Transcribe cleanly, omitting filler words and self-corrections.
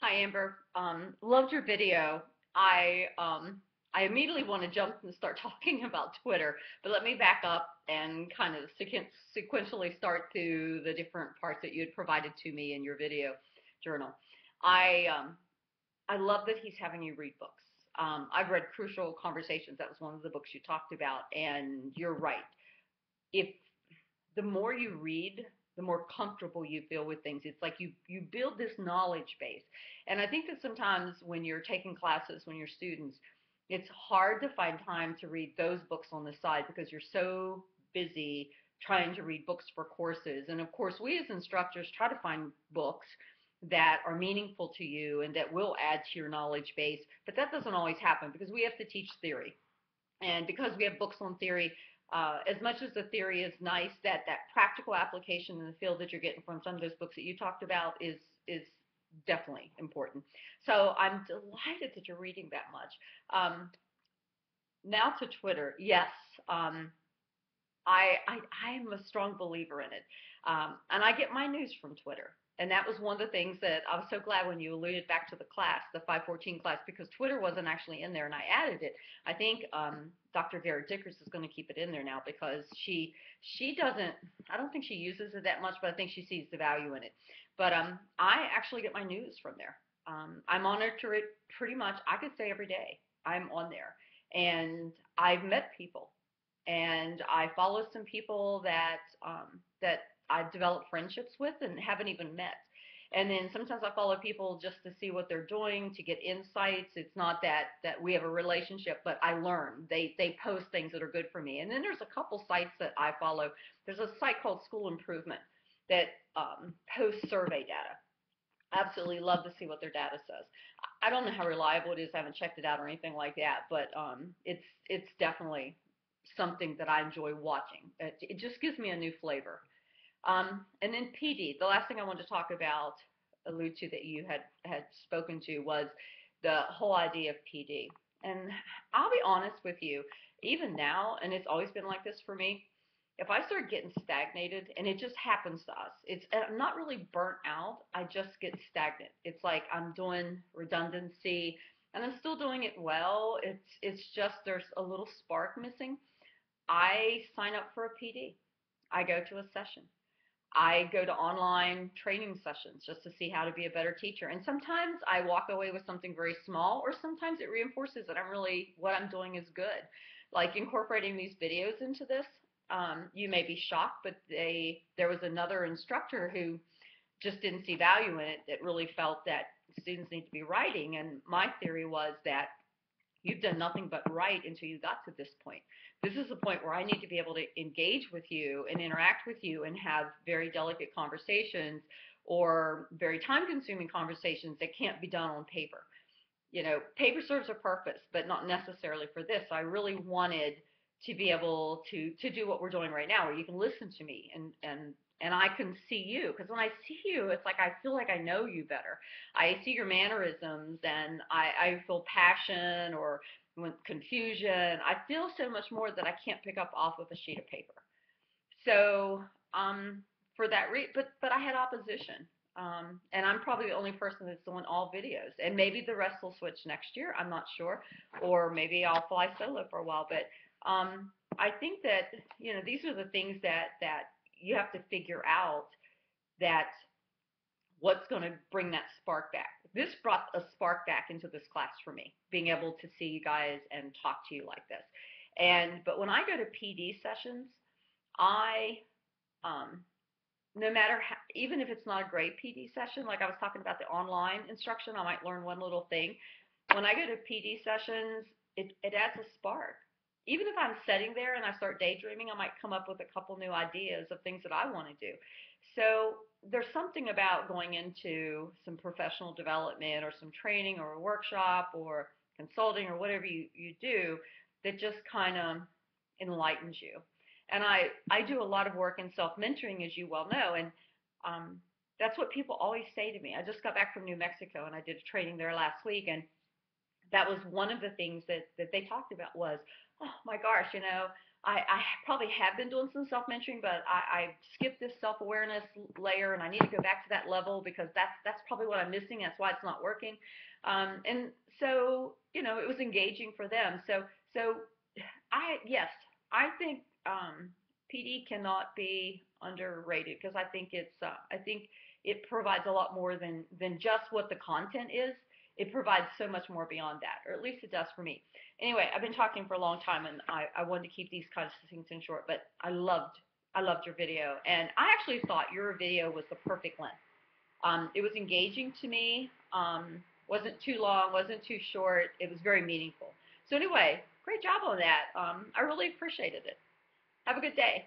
Hi, Amber. Loved your video. I immediately want to jump and start talking about Twitter, but let me back up and kind of sequentially start through the different parts that you had provided to me in your video journal. I um, I love that he's having you read books. I've read Crucial Conversations. That was one of the books you talked about, and you're right. If the more you read, the more comfortable you feel with things. It's like you build this knowledge base. And I think that sometimes when you're taking classes, when you're students, it's hard to find time to read those books on the side because you're so busy trying to read books for courses. And of course, we as instructors try to find books that are meaningful to you and that will add to your knowledge base, but that doesn't always happen because we have to teach theory. And because we have books on theory, as much as the theory is nice, that practical application in the field that you're getting from some of those books that you talked about is definitely important. So I'm delighted that you're reading that much. Um, Now to Twitter, yes, um, I am a strong believer in it, and I get my news from Twitter. And that was one of the things that I was so glad when you alluded back to the class, the 514 class, because Twitter wasn't actually in there, and I added it. I think Dr. Vera Dickers is going to keep it in there now because she doesn't. I don't think she uses it that much, but I think she sees the value in it. But I actually get my news from there. I monitor it pretty much. I could say every day I'm on there, and I've met people and I follow some people that I've developed friendships with and haven't even met. And then sometimes I follow people just to see what they're doing, to get insights. It's not that we have a relationship, but I learn. They post things that are good for me. And then there's a couple sites that I follow. There's a site called School Improvement that posts survey data. Absolutely love to see what their data says. I don't know how reliable it is. I haven't checked it out or anything like that, but it's definitely something that I enjoy watching. It just gives me a new flavor. And then PD. The last thing I wanted to talk about, allude to that you had spoken to was the whole idea of PD. And I'll be honest with you, even now, and it's always been like this for me, if I start getting stagnated, and it just happens to us, I'm not really burnt out. I just get stagnant. It's like I'm doing redundancy, and I'm still doing it well. It's just there's a little spark missing. I sign up for a PD. I go to a session. I go to online training sessions just to see how to be a better teacher. And sometimes I walk away with something very small, or sometimes it reinforces that what I'm doing is good. Like incorporating these videos into this, you may be shocked, but there was another instructor who just didn't see value in it, that really felt that students need to be writing. And my theory was that you've done nothing but write until you got to this point. This is the point where I need to be able to engage with you and interact with you and have very delicate conversations or very time consuming conversations that can't be done on paper. You know, paper serves a purpose, but not necessarily for this. So I really wanted to be able to do what we're doing right now, where you can listen to me and I can see you. Because when I see you, it's like I feel like I know you better. I see your mannerisms, and I feel passion or confusion. I feel so much more that I can't pick up off of a sheet of paper. So for that but I had opposition. And I'm probably the only person that's doing all videos. And maybe the rest will switch next year. I'm not sure. Or maybe I'll fly solo for a while. But I think that, these are the things that you have to figure out, that what's going to bring that spark back. This brought a spark back into this class for me, being able to see you guys and talk to you like this. But when I go to PD sessions, I no matter how, even if it's not a great PD session, like I was talking about the online instruction, I might learn one little thing. When I go to PD sessions, it adds a spark. Even if I'm sitting there and I start daydreaming, I might come up with a couple new ideas of things that I want to do. So there's something about going into some professional development or some training or a workshop or consulting or whatever you do that just kind of enlightens you. And I do a lot of work in self-mentoring, as you well know, and um, that's what people always say to me. I just got back from New Mexico, and I did a training there last week, and that was one of the things that they talked about was, oh my gosh, I probably have been doing some self-mentoring, but I skipped this self-awareness layer, and I need to go back to that level because that's probably what I'm missing. That's why it's not working. And so, it was engaging for them. So yes, I think PD cannot be underrated because I think it provides a lot more than just what the content is. It provides so much more beyond that, or at least it does for me. Anyway, I've been talking for a long time, and I wanted to keep these kinds of things in short, but I loved your video, and I actually thought your video was the perfect length. It was engaging to me. Wasn't too long, wasn't too short. It was very meaningful. So anyway, great job on that. I really appreciated it. Have a good day.